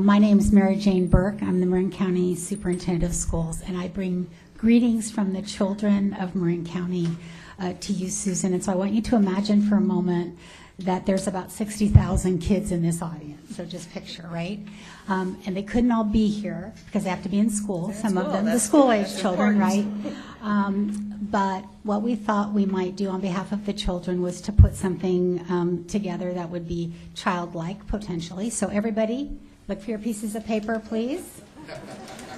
My name is Mary Jane Burke. I'm the Marin County Superintendent of Schools, and I bring greetings from the children of Marin County to you, Susan. And so I want you to imagine for a moment that there's about 60,000 kids in this audience. So just picture, right? And they couldn't all be here because they have to be in school, some of them, the school-age children, right? But what we thought we might do on behalf of the children was to put something together that would be childlike, potentially. So everybody, look for your pieces of paper, please.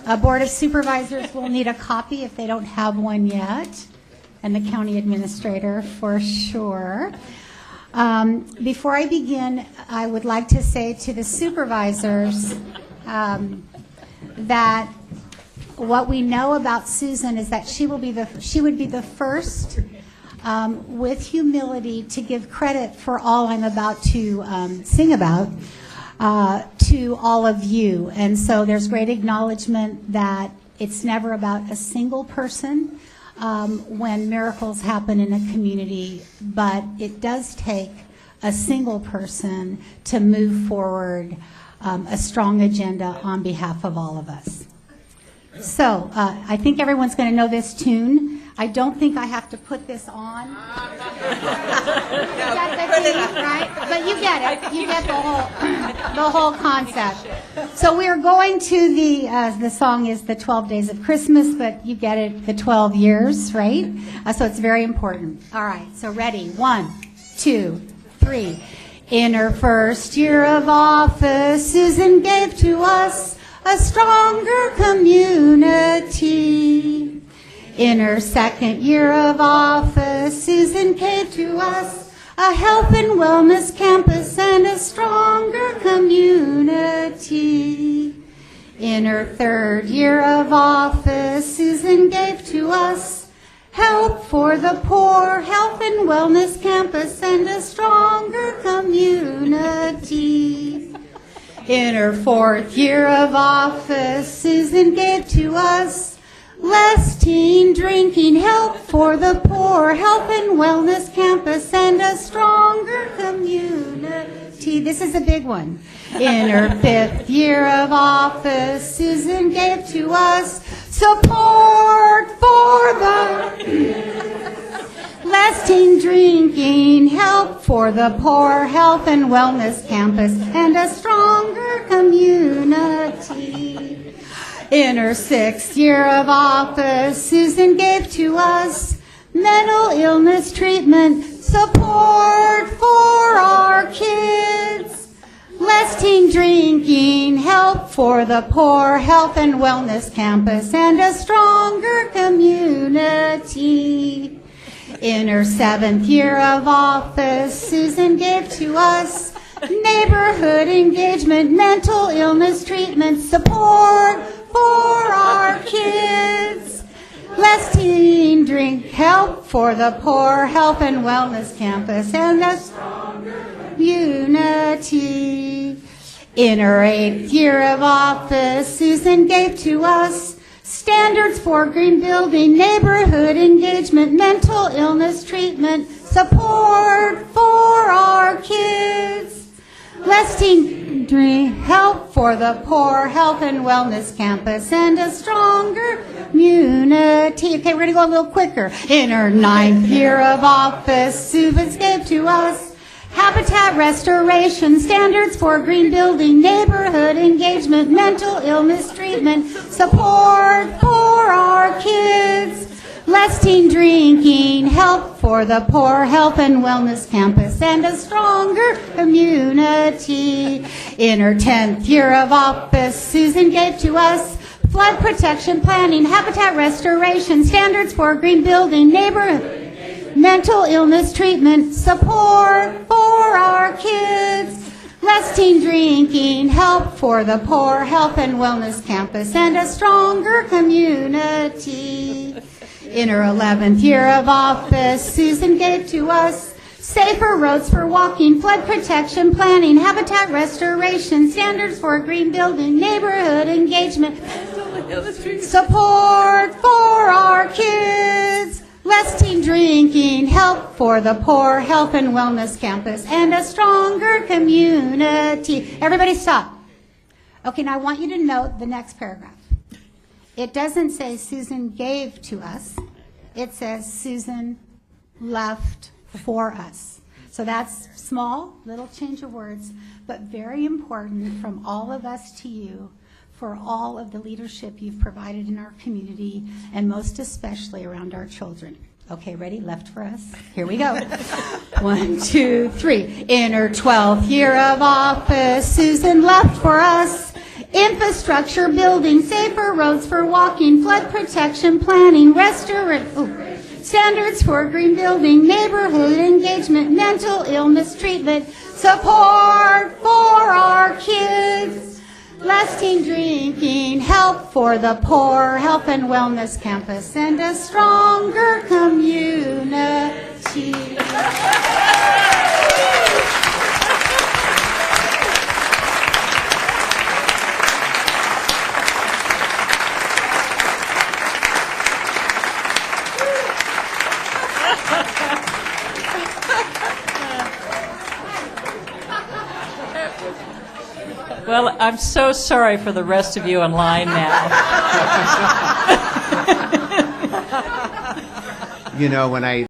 A Board of Supervisors will need a copy if they don't have one yet, and the county administrator for sure. Before I begin, I would like to say to the supervisors that what we know about Susan is that she would be the first, with humility, to give credit for all I'm about to sing about to all of you. And so there's great acknowledgement that it's never about a single person when miracles happen in a community, but it does take a single person to move forward a strong agenda on behalf of all of us. So I think everyone's going to know this tune. I don't think I have to put this on. Right? But you get it. You get the whole concept. So we are going to the song is the 12 Days of Christmas, but you get it, the 12 years, right? So it's very important. All right, so ready? 1, 2, 3. In her first year of office, Susan gave to us a stronger community. In her second year of office, Susan gave to us a health and wellness campus and a stronger community. In her third year of office, Susan gave to us help for the poor, health and wellness campus and a stronger community. In her fourth year of office, Susan gave to us less teen drinking, help for the poor, health and wellness campus, and a stronger community. This is a big one. In her fifth year of office, Susan gave to us support for the less teen drinking, help for the poor, health and wellness campus, and a stronger community. In her sixth year of office, Susan gave to us mental illness treatment, support for our kids, less teen drinking, help for the poor, health and wellness campus, and a stronger community. In her seventh year of office, Susan gave to us neighborhood engagement, mental illness treatment, support for our kids, less teen drink, help for the poor, health and wellness campus, and a stronger community. In her eighth year of office, Susan gave to us standards for green building, neighborhood engagement, mental illness treatment, support for our kids, less teen drink, help for the poor, health and wellness campus, and a stronger community. Okay, we're going to go a little quicker. In her ninth year of office, Susan gave to us habitat restoration, standards for green building, neighborhood engagement, mental illness treatment, support for our kids, less teen drinking, help for the poor, health and wellness campus, and a stronger community. In her 10th year of office, Susan gave to us flood protection planning, habitat restoration, standards for green building, neighborhood mental illness treatment, support for our kids, less teen drinking, help for the poor, health and wellness campus, and a stronger community. In her 11th year of office, Susan gave to us safer roads for walking, flood protection planning, habitat restoration, standards for green building, neighborhood engagement, support for our kids, less teen drinking, help for the poor, health and wellness campus, and a stronger community. Everybody stop. Okay, now I want you to note the next paragraph. It doesn't say Susan gave to us. It says Susan left for us. So that's small, little change of words, but very important from all of us to you for all of the leadership you've provided in our community, and most especially around our children. Okay, ready? Left for us? Here we go. 1, 2, 3. In her 12th year of office, Susan left for us. Infrastructure, building, safer roads for walking, flood protection, planning, standards for green building, neighborhood engagement, mental illness treatment, support for our kids, less teen drinking, help for the poor, health and wellness campus, and a stronger community. Well, I'm so sorry for the rest of you online now. You know, when I